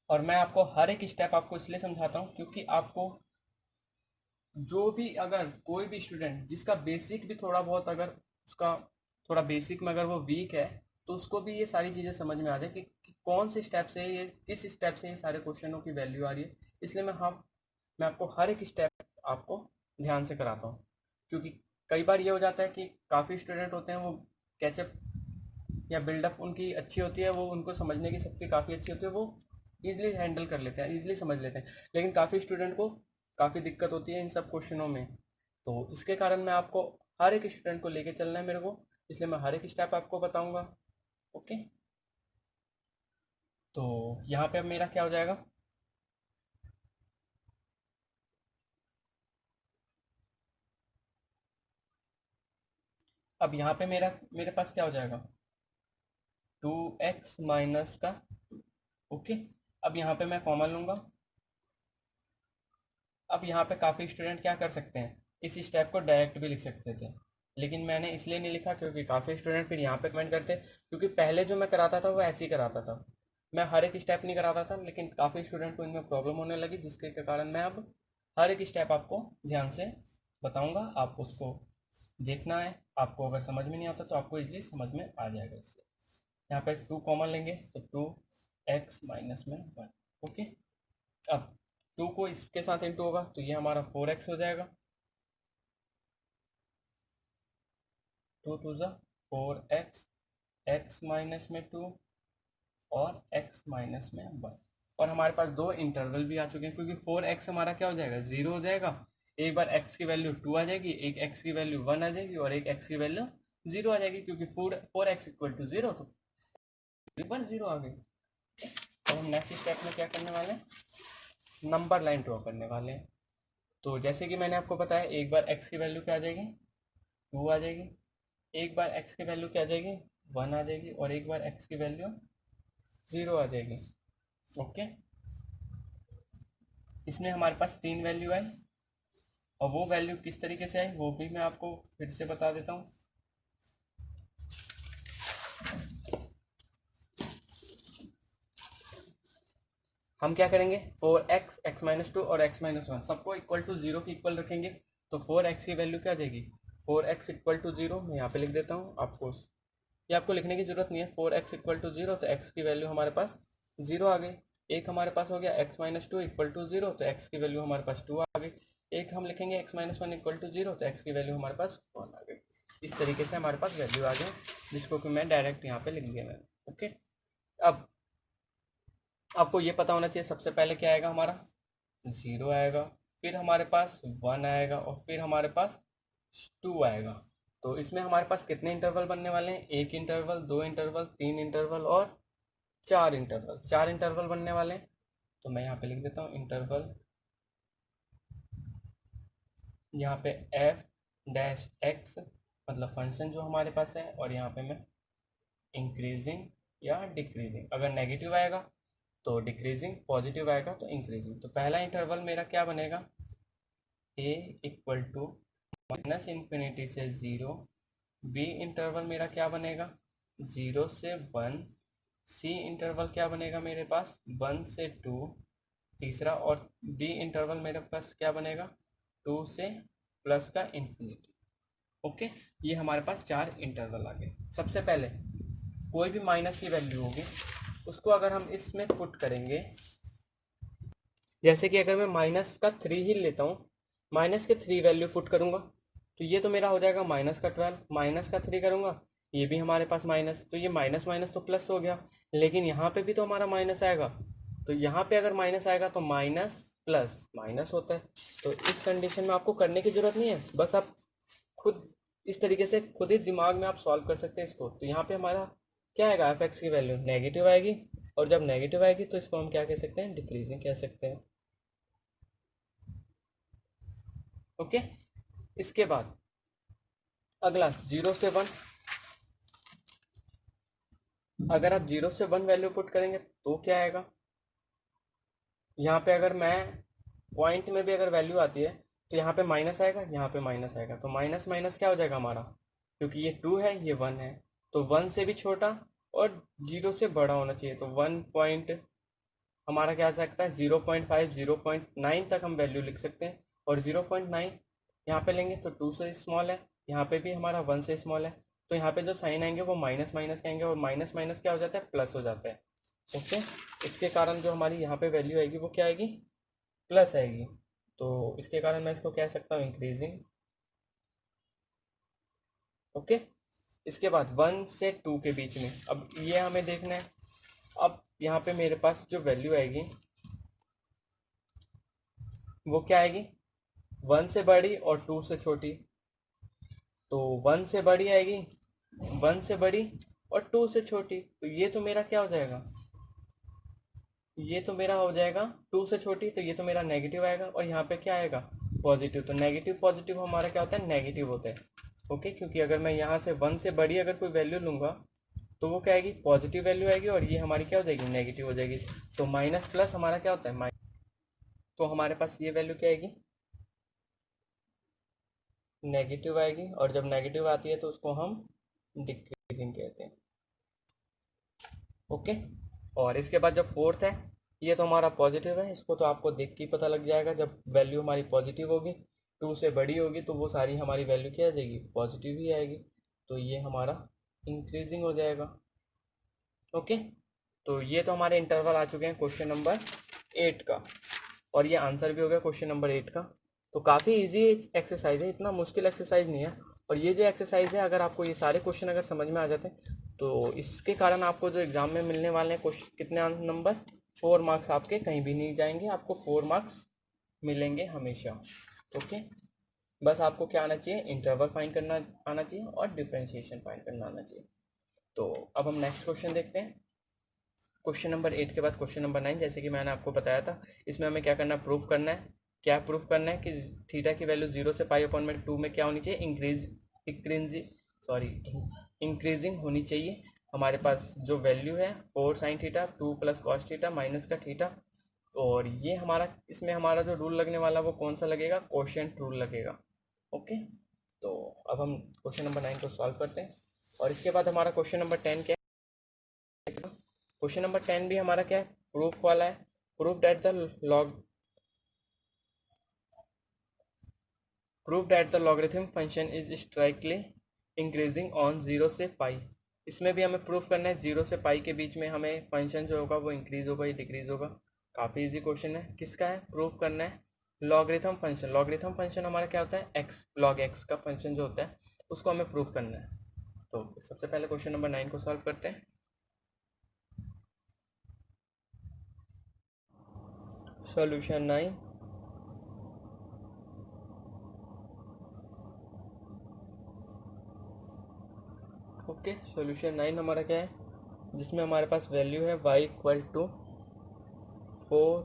Speaker 1: और मैं आपको हर एक स्टेप आपको इसलिए समझाता हूँ क्योंकि आपको जो भी अगर कोई भी स्टूडेंट जिसका बेसिक भी थोड़ा बहुत अगर उसका थोड़ा बेसिक में अगर वो वीक है तो उसको भी ये सारी चीज़ें समझ में आ जाए कि कौन से स्टेप से ये किस स्टेप से ये सारे क्वेश्चनों की वैल्यू आ रही है। इसलिए मैं आपको हर एक स्टेप आपको ध्यान से कराता हूँ, क्योंकि कई बार ये हो जाता है कि काफ़ी स्टूडेंट होते हैं वो कैचअप या बिल्डअप उनकी अच्छी होती है, वो उनको समझने की शक्ति काफ़ी अच्छी होती है, वो ईजिली हैंडल कर लेते हैं, ईजिली समझ लेते हैं, लेकिन काफ़ी स्टूडेंट को काफ़ी दिक्कत होती है इन सब क्वेश्चनों में। तो इसके कारण मैं आपको हर एक स्टूडेंट को लेके चलना है मेरे को, इसलिए मैं हर एक स्टेप आपको बताऊंगा। ओके, तो यहाँ पे अब मेरा क्या हो जाएगा, अब यहाँ पे मेरे पास क्या हो जाएगा 2x माइनस का। ओके, अब यहाँ पे मैं कॉमन लूंगा। अब यहाँ पे काफ़ी स्टूडेंट क्या कर सकते हैं, इस स्टेप को डायरेक्ट भी लिख सकते थे, लेकिन मैंने इसलिए नहीं लिखा क्योंकि काफ़ी स्टूडेंट फिर यहाँ पे कमेंट करते, क्योंकि पहले जो मैं कराता था वो ऐसे ही कराता था, मैं हर एक स्टेप नहीं कराता था, लेकिन काफ़ी स्टूडेंट को इनमें प्रॉब्लम होने लगी, जिसके कारण मैं अब हर एक स्टेप आपको ध्यान से बताऊँगा, आप उसको देखना है, आपको अगर समझ में नहीं आता तो आपको इजीली समझ में आ जाएगा इससे। यहाँ पे 2 कॉमन लेंगे तो 2x माइनस में 1। ओके, अब 2 को इसके साथ इंटू होगा तो ये हमारा 4x हो जाएगा, 2 टू ज़ा 4x, x माइनस में 2 और x माइनस में 1, और हमारे पास दो इंटरवल भी आ चुके हैं, क्योंकि 4x हमारा क्या हो जाएगा 0 हो जाएगा, एक बार x की वैल्यू 2 आ जाएगी, एक x की वैल्यू 1 आ जाएगी और एक x की वैल्यू 0 आ जाएगी, क्योंकि 4x इक्वल टू 0 तो एक बार 0 आ गई। तो हम नेक्स्ट स्टेप में क्या करने वाले हैं, नंबर लाइन ड्रॉ करने वाले हैं। तो जैसे कि मैंने आपको बताया, एक बार x की वैल्यू क्या आ जाएगी 2 आ जाएगी, एक बार x की वैल्यू क्या आ जाएगी 1 आ जाएगी, और एक बार x की वैल्यू 0 आ जाएगी। ओके, इसमें हमारे पास 3 वैल्यू आई, और वो वैल्यू किस तरीके से आई वो भी मैं आपको फिर से बता देता हूँ। हम क्या करेंगे 4x, x माइनस टू और x माइनस वन सबको इक्वल टू 0 की इक्वल रखेंगे, तो 4x की वैल्यू क्या आ जाएगी 4x इक्वल टू 0, मैं यहाँ पे लिख देता हूँ आपको ये आपको लिखने की जरूरत नहीं है। 4x इक्वल टू 0, तो x की वैल्यू हमारे पास 0 आ गई। एक हमारे पास हो गया x माइनस 2 इक्वल टू 0, तो x की वैल्यू हमारे पास 2 आ गई। एक हम लिखेंगे x माइनस 1 इक्वल टू 0, तो x की वैल्यू हमारे पास 1 आ गई। इस तरीके से हमारे पास वैल्यू आ गई, जिसको कि मैं डायरेक्ट यहाँ पे लिख दिया मैंने। ओके, अब आपको ये पता होना चाहिए सबसे पहले क्या आएगा, हमारा 0 आएगा, फिर हमारे पास 1 आएगा और फिर हमारे पास 2 आएगा। तो इसमें हमारे पास कितने इंटरवल बनने वाले हैं, 1 इंटरवल, 2 इंटरवल, 3 इंटरवल और 4 इंटरवल। 4 इंटरवल बनने वाले हैं। तो मैं यहाँ पे लिख देता हूँ इंटरवल, यहाँ पे एफ डैश एक्स मतलब फंक्शन जो हमारे पास है, और यहाँ पे मैं इंक्रीजिंग या डिक्रीजिंग, अगर नेगेटिव आएगा तो डिक्रीजिंग, पॉजिटिव आएगा तो इंक्रीजिंग। तो पहला इंटरवल मेरा क्या बनेगा, ए इक्वल टू माइनस इन्फिनिटी से 0, बी इंटरवल मेरा क्या बनेगा 0 से 1, सी इंटरवल क्या बनेगा मेरे पास 1 से 2, तीसरा, और डी इंटरवल मेरे पास क्या बनेगा 2 से प्लस का इन्फिनिटी। ओके, ये हमारे पास 4 इंटरवल आ गए। सबसे पहले कोई भी माइनस की वैल्यू होगी उसको अगर हम इसमें पुट करेंगे, जैसे कि अगर मैं माइनस का 3 ही लेता हूँ, माइनस के 3 वैल्यू पुट करूंगा, तो ये तो मेरा हो जाएगा माइनस का 12, माइनस का 3 करूंगा, ये भी हमारे पास माइनस, तो ये माइनस माइनस तो प्लस हो गया, लेकिन यहाँ पे भी तो हमारा माइनस आएगा। तो यहाँ पे अगर माइनस आएगा तो माइनस प्लस माइनस होता है। तो इस कंडीशन में आपको करने की जरूरत नहीं है, बस आप खुद इस तरीके से खुद ही दिमाग में आप सॉल्व कर सकते हैं इसको। तो यहाँ पे हमारा क्या आएगा, एफ एक्स की वैल्यू नेगेटिव आएगी, और जब नेगेटिव आएगी तो इसको हम क्या कह सकते हैं, डिक्रीजिंग कह सकते हैं। ओके, इसके बाद अगला 0 से 1, अगर आप 0 से 1 वैल्यू पुट करेंगे तो क्या आएगा, यहाँ पे अगर मैं पॉइंट में भी अगर वैल्यू आती है तो यहाँ पे माइनस आएगा, यहाँ पे माइनस आएगा, तो माइनस माइनस क्या हो जाएगा हमारा, क्योंकि ये 2 है ये 1 है, तो 1 से भी छोटा और 0 से बड़ा होना चाहिए। तो 1 पॉइंट हमारा क्या आ सकता है 0.5 0.9 तक हम वैल्यू लिख सकते हैं, और 0.9 यहाँ पे लेंगे तो 2 से स्मॉल है, यहाँ पे भी हमारा 1 से स्मॉल है, तो यहाँ पे जो साइन आएंगे वो माइनस माइनस के आएंगे, और माइनस माइनस क्या हो जाता है, प्लस हो जाता है। ओके, इसके कारण जो हमारी यहाँ पे वैल्यू आएगी वो क्या आएगी, प्लस आएगी। तो इसके कारण मैं इसको कह सकता हूँ इंक्रीजिंग। ओके, इसके बाद 1 से 2 के बीच में अब ये हमें देखना है। अब यहाँ पे मेरे पास जो वैल्यू आएगी वो क्या आएगी, 1 से बड़ी और 2 से छोटी। तो 1 से बड़ी आएगी, 1 से बड़ी और 2 से छोटी, तो ये तो मेरा क्या हो जाएगा, ये तो मेरा हो जाएगा 2 से छोटी, तो ये तो मेरा नेगेटिव आएगा, और यहाँ पे क्या आएगा पॉजिटिव। तो नेगेटिव पॉजिटिव हमारा क्या होता है, नेगेटिव होता है। ओके, क्योंकि अगर मैं यहाँ से 1 से बड़ी अगर कोई वैल्यू लूंगा तो वो क्या आएगी, पॉजिटिव वैल्यू आएगी, और ये हमारी क्या हो जाएगी, नेगेटिव हो जाएगी। तो माइनस प्लस हमारा क्या होता है माइनस, तो हमारे पास ये वैल्यू क्या आएगी, नेगेटिव आएगी, और जब नेगेटिव आती है तो उसको हम डिक्रीजिंग कहते हैं। ओके, और इसके बाद जब फोर्थ है, ये तो हमारा पॉजिटिव है, इसको तो आपको देख के ही पता लग जाएगा, जब वैल्यू हमारी पॉजिटिव होगी 2 से बड़ी होगी तो वो सारी हमारी वैल्यू क्या आ जाएगी, पॉजिटिव ही आएगी, तो ये हमारा इंक्रीजिंग हो जाएगा। ओके, तो ये तो हमारे इंटरवल आ चुके हैं क्वेश्चन नंबर 8 का, और ये आंसर भी हो गया क्वेश्चन नंबर 8 का। तो काफ़ी इजी एक्सरसाइज है, इतना मुश्किल एक्सरसाइज नहीं है। और ये जो एक्सरसाइज है, अगर आपको ये सारे क्वेश्चन अगर समझ में आ जाते हैं तो इसके कारण आपको जो एग्जाम में मिलने वाले हैं क्वेश्चन, कितने नंबर, 4 मार्क्स आपके कहीं भी नहीं जाएंगे, आपको 4 मार्क्स मिलेंगे हमेशा। ओके, बस आपको क्या आना चाहिए, इंटरवल फाइंड करना आना चाहिए और डिफ्रेंशिएशन फाइंड करना आना चाहिए। तो अब हम नेक्स्ट क्वेश्चन देखते हैं। क्वेश्चन नंबर 8 के बाद क्वेश्चन नंबर 9, जैसे कि मैंने आपको बताया था, इसमें हमें क्या करना है, प्रूफ करना है। क्या प्रूफ करना है कि थीटा की वैल्यू 0 से पाई अपॉन में 2 में क्या होनी चाहिए, इंक्रीजिंग होनी चाहिए। हमारे पास जो वैल्यू है 4 sine theta 2 plus cos theta minus का थीटा, और ये हमारा इसमें हमारा जो रूल लगने वाला वो कौन सा लगेगा, कोशेंट रूल लगेगा। ओके, तो अब हम क्वेश्चन नंबर 9 को सॉल्व करते हैं, और इसके बाद हमारा क्वेश्चन नंबर 10 क्या है, क्वेश्चन नंबर 10 भी हमारा क्या है, प्रूफ वाला है। Proof that the logarithm function is strictly increasing on 0 से पाई। इसमें भी हमें प्रूफ करना है 0 से पाई के बीच में हमें फंक्शन जो होगा वो इंक्रीज होगा या डिक्रीज होगा। काफ़ी इजी क्वेश्चन है। किसका है? प्रूफ करना है लॉगरिथम फंक्शन। लॉगरिथम फंक्शन हमारा क्या होता है? एक्स, लॉग एक्स का फंक्शन जो होता है उसको हमें प्रूफ करना है। तो सबसे पहले क्वेश्चन नंबर 9 को सॉल्व करते हैं। सॉल्यूशन 9। ओके, सॉल्यूशन 9 हमारा क्या है, जिसमें हमारे पास वैल्यू है y equal to 4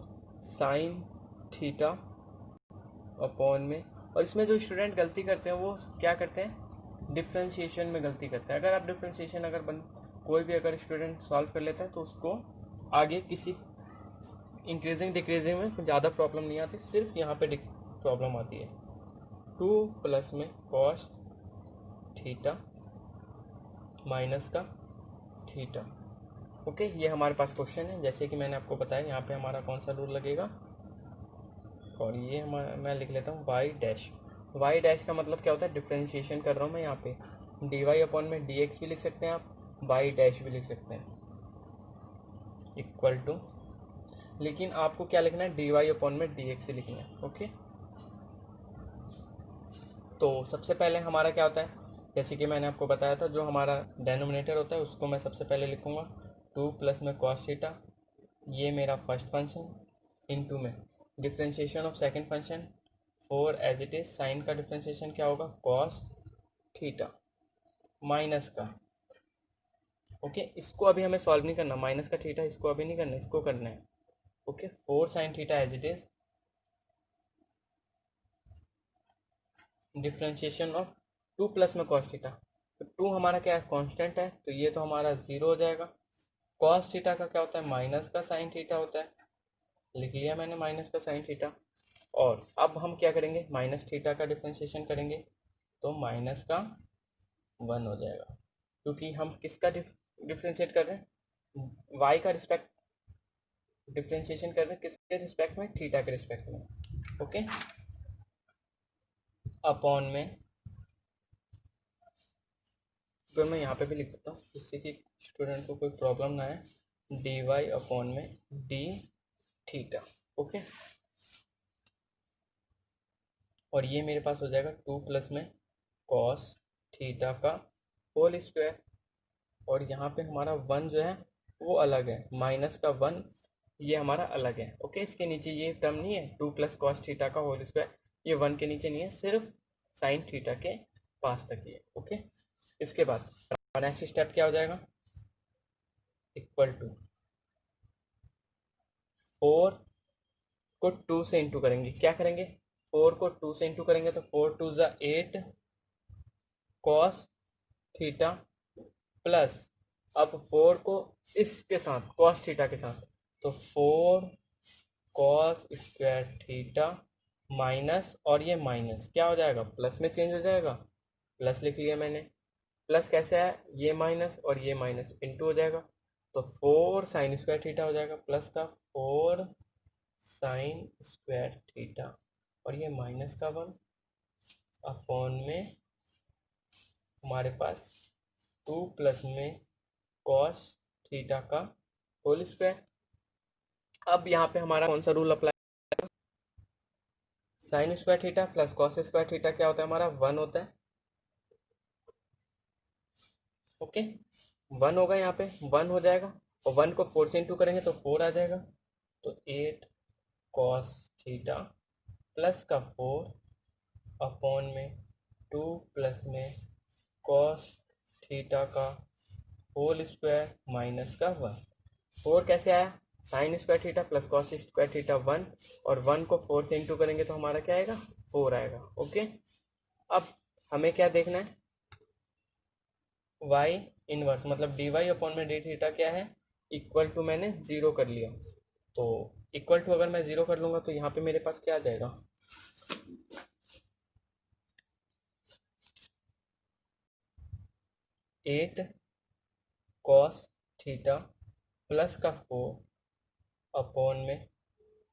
Speaker 1: sine theta upon में। और इसमें जो स्टूडेंट गलती करते हैं वो क्या करते हैं? डिफ्रेंशिएशन में गलती करते हैं। अगर आप डिफ्रेंशिएशन कोई भी अगर स्टूडेंट सॉल्व कर लेता है तो उसको आगे किसी इंक्रीजिंग डिक्रीजिंग में ज़्यादा प्रॉब्लम नहीं आती, सिर्फ यहाँ पे प्रॉब्लम आती है। 2 प्लस में कॉस थीटा माइनस का थीटा। ओके, ये हमारे पास क्वेश्चन है। जैसे कि मैंने आपको बताया यहाँ पे हमारा कौन सा रूल लगेगा, और ये मैं लिख लेता हूँ वाई डैश। वाई डैश का मतलब क्या होता है? डिफ्रेंशिएशन कर रहा हूँ मैं यहाँ पे। डी वाई अपॉन में डी एक्स भी लिख सकते हैं आप, वाई डैश भी लिख सकते हैं, इक्वल टू, लेकिन आपको क्या लिखना है? डी वाई अपॉन में डी एक्स ही लिखना है। ओके, तो सबसे पहले हमारा क्या होता है, जैसे कि मैंने आपको बताया था, जो हमारा डेनोमिनेटर होता है उसको मैं सबसे पहले लिखूँगा 2 प्लस में कॉस थीटा, ये मेरा फर्स्ट फंक्शन, इनटू में differentiation of second function 4 as it is, sine का डिफ्रेंशिएशन क्या होगा? कॉस थीटा माइनस का। ओके, इसको अभी हमें सॉल्व नहीं करना, माइनस का थीटा इसको अभी नहीं करना, इसको करना है। Okay, 4 sine theta as it is, differentiation of 2 plus में कॉस थीटा। तो 2 हमारा क्या है? कांस्टेंट है, तो ये तो हमारा 0 हो जाएगा। कॉस थीटा का क्या होता है? माइनस का साइन थीटा होता है, लिख लिया मैंने माइनस का साइन थीटा। और अब हम क्या करेंगे? माइनस थीटा का डिफ्रेंशिएशन करेंगे, तो माइनस का 1 हो जाएगा, क्योंकि हम किसका डिफ्रेंशिएट कर रहे हैं? वाई का रिस्पेक्ट डिफ्रेंशिएशन कर रहे हैं, किसके रिस्पेक्ट में? थीटा के रिस्पेक्ट में। ओके, अपॉन में, तो मैं यहाँ पे भी लिख देता हूँ जिससे कि स्टूडेंट को कोई प्रॉब्लम ना है, डी वाई अपॉन में डी थीटा। ओके, और ये मेरे पास हो जाएगा 2 प्लस में कॉस थीटा का होल स्क्वायर, और यहाँ पे हमारा 1 जो है वो अलग है, माइनस का 1 ये हमारा अलग है। ओके, इसके नीचे ये टर्म नहीं है 2 प्लस कॉस थीटा का होल स्क्वायर, ये 1 के नीचे नहीं है, सिर्फ साइन थीटा के पास तक ही है। ओके, इसके बाद नेक्स्ट स्टेप क्या हो जाएगा? इक्वल टू 4 को 2 से इंटू करेंगे। क्या करेंगे? 4 को 2 से इंटू करेंगे तो 4 2 ज़ा 8 कॉस थीटा, प्लस अब 4 को इसके साथ कॉस थीटा के साथ, तो 4 कॉस स्क्वायर थीटा माइनस, और ये माइनस क्या हो जाएगा? प्लस में चेंज हो जाएगा, प्लस लिख लिया मैंने। प्लस कैसे है? ये माइनस और ये माइनस इंटू हो जाएगा, तो 4 साइन स्क्वायर थीटा हो जाएगा, प्लस का 4 साइन स्क्वायर थीटा, और ये माइनस का 1 अपॉन में हमारे पास 2 प्लस में कॉस थीटा का होल स्क्वायर। अब यहाँ पे हमारा कौन सा rule apply? Sine square theta plus cos square theta क्या होता है? हमारा 1 होता है। ओके, 1 होगा, यहाँ पे 1 हो जाएगा, और 1 को 4 से इंटू करेंगे तो 4 आ जाएगा, तो 8 कॉस थीटा प्लस का 4 अपॉन में 2 प्लस में कॉस थीटा का होल स्क्वायर माइनस का 1। 4 कैसे आया? Sine square theta plus cos square theta 1, और 1 को 4 से इंटू करेंगे तो हमारा क्या आएगा? 4 आएगा। ओके, अब हमें क्या देखना है? y इनवर्स, मतलब डी वाई अपॉन में डी थीटा क्या है? इक्वल टू मैंने 0 कर लिया, तो इक्वल टू अगर मैं 0 कर लूँगा तो यहाँ पे मेरे पास क्या आ जाएगा? 8 कॉस थीटा प्लस का 4 अपॉन में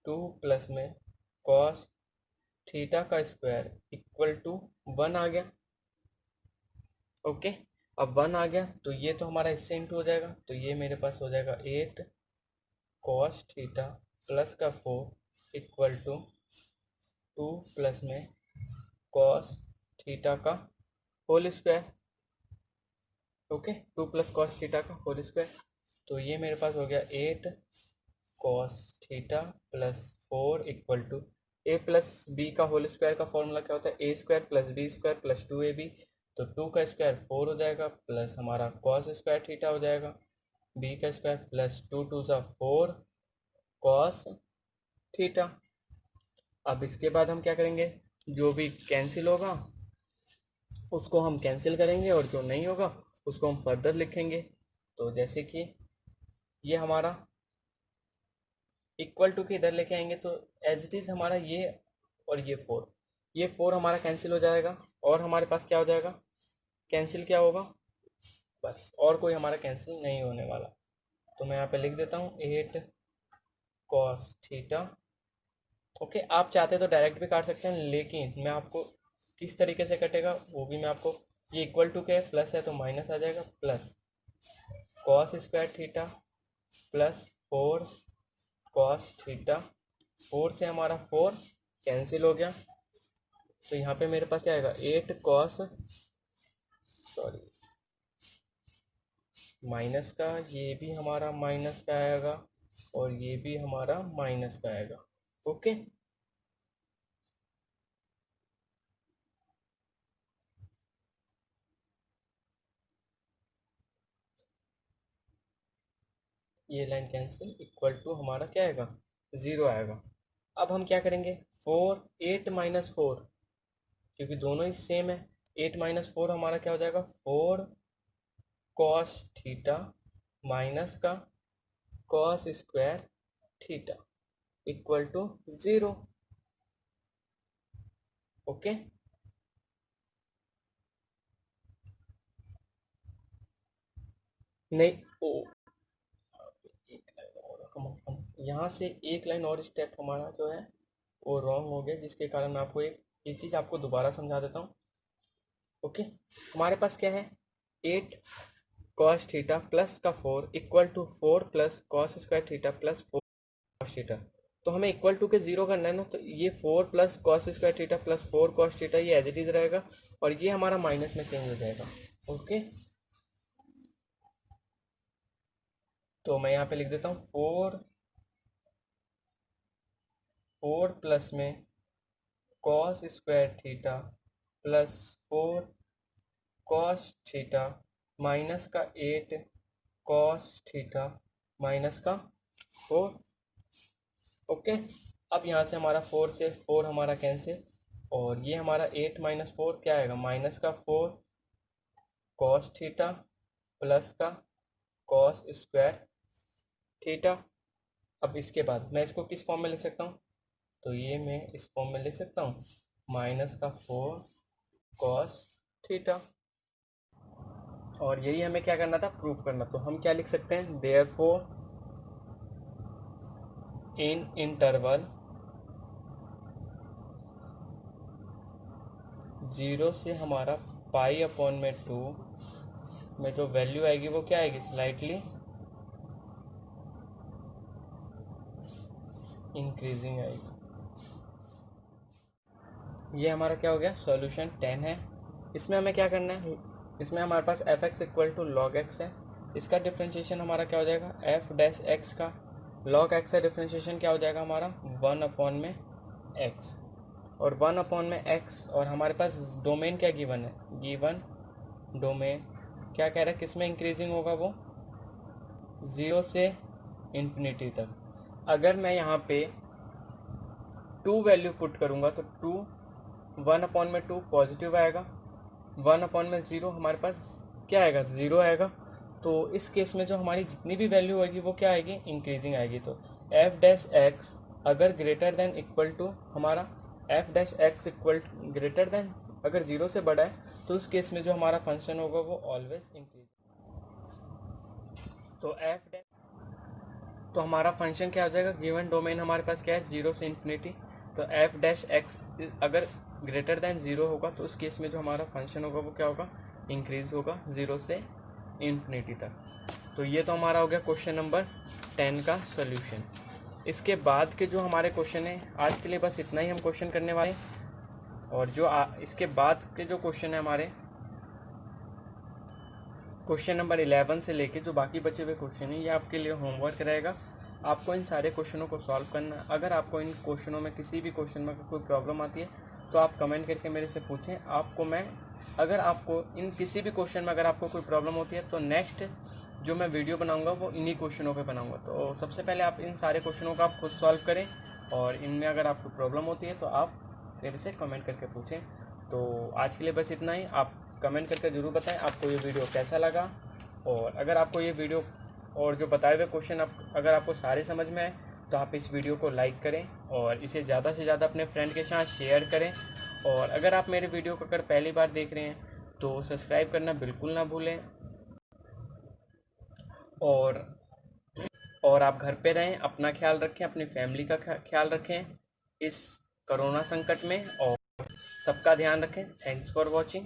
Speaker 1: 2 प्लस में कॉस थीटा का स्क्वायर इक्वल टू 1 आ गया। ओके, अब 1 आ गया तो ये तो हमारा इससे इंटू हो जाएगा, तो ये मेरे पास हो जाएगा 8 कॉस थीटा प्लस का 4 इक्वल टू 2 प्लस में कॉस थीटा का whole square. Okay, 2 plus cos theta का होल स्क्वायर, तो ये मेरे पास हो गया 8 cos theta plus 4 equal to A plus B का होल स्क्वायर का फॉर्मूला क्या होता है, A square plus B square plus 2ab, तो 2 का स्क्वायर 4 हो जाएगा प्लस हमारा कॉस स्क्वायर थीटा हो जाएगा, बी का स्क्वायर प्लस 2 2 सा 4 कॉस थीटा। अब इसके बाद हम क्या करेंगे, जो भी कैंसिल होगा उसको हम कैंसिल करेंगे और जो नहीं होगा उसको हम फर्दर लिखेंगे। तो जैसे कि ये हमारा इक्वल टू के इधर लेके आएंगे तो एज इट इज़ हमारा ये और ये 4 हमारा कैंसिल हो जाएगा और हमारे पास क्या हो जाएगा, कैंसिल क्या होगा, बस और कोई हमारा कैंसिल नहीं होने वाला। तो मैं यहाँ पे लिख देता हूँ 8 कॉस थीटा। ओके, आप चाहते तो डायरेक्ट भी काट सकते हैं, लेकिन मैं आपको किस तरीके से कटेगा वो भी मैं आपको, ये इक्वल टू के प्लस है तो माइनस आ जाएगा, plus cos square theta plus 4 cos theta, 4 से हमारा 4 कैंसिल हो गया, तो यहाँ पे मेरे पास क्या आएगा 8 कॉस, सॉरी माइनस का, ये भी हमारा माइनस का आएगा और ये भी हमारा माइनस का आएगा। ओके, ये लाइन कैंसिल, इक्वल टू हमारा क्या आएगा 0 आएगा। अब हम क्या करेंगे 8 माइनस 4, क्योंकि दोनों ही सेम है, 8 माइनस 4 हमारा क्या हो जाएगा 4 कॉस थीटा माइनस का cos square theta equal to 0। Okay, नहीं ओ, एक लाइन और यहाँ से एक लाइन और स्टेप हमारा जो है वो रॉन्ग हो गया, जिसके कारण मैं आपको एक चीज़ आपको दोबारा समझा देता हूँ। ओके, हमारे पास क्या है 8 कॉस थीटा प्लस का 4 equal to 4 plus cos square theta plus 4 cos theta, तो हमें इक्वल टू के 0 करना है ना, तो ये 4 plus cos square theta plus 4 cos theta ये एज इट इज रहेगा और ये हमारा माइनस में चेंज हो जाएगा। ओके, तो मैं यहाँ पे लिख देता हूँ 4 प्लस में cos square theta plus 4 cos theta minus का 8 कॉस थीटा माइनस का 4। ओके, अब यहाँ से हमारा 4 से 4 हमारा कैंसिल और ये हमारा 8 माइनस 4 क्या आएगा माइनस का 4 कॉस थीटा प्लस का कॉस स्क्वायर थीटा। अब इसके बाद मैं इसको किस फॉर्म में लिख सकता हूँ, तो ये मैं इस फॉर्म में लिख सकता हूँ माइनस का 4 कॉस थीटा, और यही हमें क्या करना था प्रूफ करना। तो हम क्या लिख सकते हैं, देयरफॉर इन इंटरवल 0 से हमारा पाई अपॉन में 2 में जो वैल्यू आएगी वो क्या आएगी, स्लाइटली इंक्रीजिंग आएगी। ये हमारा क्या हो गया सॉल्यूशन 10 है। इसमें हमें क्या करना है, इसमें हमारे पास F X equal to log X है, इसका डिफ्रेंशिएशन हमारा क्या हो जाएगा एफ डैश एक्स का लॉग एक्स का डिफ्रेंशिएशन क्या हो जाएगा हमारा 1 अपॉन में एक्स, और 1 अपॉन में एक्स, और हमारे पास डोमेन क्या गिवन है, गिवन डोमेन क्या कह रहा है किस में इंक्रीजिंग होगा वो 0 से इन्फिनिटी तक। अगर मैं यहाँ पे 2 वैल्यू पुट करूँगा तो 1 अपॉन में 2 पॉजिटिव आएगा, 1 अपॉन में 0 हमारे पास क्या आएगा 0 आएगा। तो इस केस में जो हमारी जितनी भी वैल्यू होगी वो क्या आएगी इंक्रीजिंग आएगी। तो एफ डैश एक्स अगर ग्रेटर देन इक्वल टू हमारा F dash x equal greater than अगर 0 से बड़ा है तो उस केस में जो हमारा फंक्शन होगा वो ऑलवेज इंक्रीज। तो एफ डैश, तो हमारा फंक्शन क्या हो जाएगा, गिवन डोमेन हमारे पास क्या है 0 से इन्फिनिटी, तो एफ डैश एक्स अगर ग्रेटर देन 0 होगा तो उस केस में जो हमारा फंक्शन होगा वो क्या होगा इंक्रीज़ होगा 0 से इन्फिनिटी तक। तो ये तो हमारा हो गया क्वेश्चन नंबर 10 का सोल्यूशन। इसके बाद के जो हमारे क्वेश्चन हैं, आज के लिए बस इतना ही हम क्वेश्चन करने वाले हैं। और जो इसके बाद के जो क्वेश्चन है हमारे, क्वेश्चन नंबर 11 से लेके जो बाकी बचे हुए क्वेश्चन हैं, ये आपके लिए होमवर्क रहेगा। आपको इन सारे क्वेश्चनों को सॉल्व करना है। अगर आपको इन क्वेश्चनों में किसी भी क्वेश्चन में कोई प्रॉब्लम आती है तो आप कमेंट करके मेरे से पूछें। आपको मैं, अगर आपको इन किसी भी क्वेश्चन में अगर आपको कोई प्रॉब्लम होती है तो नेक्स्ट जो मैं वीडियो बनाऊंगा वो इन्हीं क्वेश्चनों पे बनाऊंगा। तो सबसे पहले आप इन सारे क्वेश्चनों को आप खुद सॉल्व करें, और इनमें अगर आपको प्रॉब्लम होती है तो आप मेरे से कमेंट करके पूछें। तो आज के लिए बस इतना ही। आप कमेंट करके ज़रूर बताएं आपको ये वीडियो कैसा लगा, और अगर आपको ये वीडियो और जो बताए हुए क्वेश्चन अगर आपको सारे समझ में आए तो आप इस वीडियो को लाइक करें और इसे ज़्यादा से ज़्यादा अपने फ्रेंड के साथ शेयर करें। और अगर आप मेरे वीडियो को अगर पहली बार देख रहे हैं तो सब्सक्राइब करना बिल्कुल ना भूलें। और आप घर पे रहें, अपना ख्याल रखें, अपनी फैमिली का ख्याल रखें इस कोरोना संकट में, और सबका ध्यान रखें। Thanks for watching.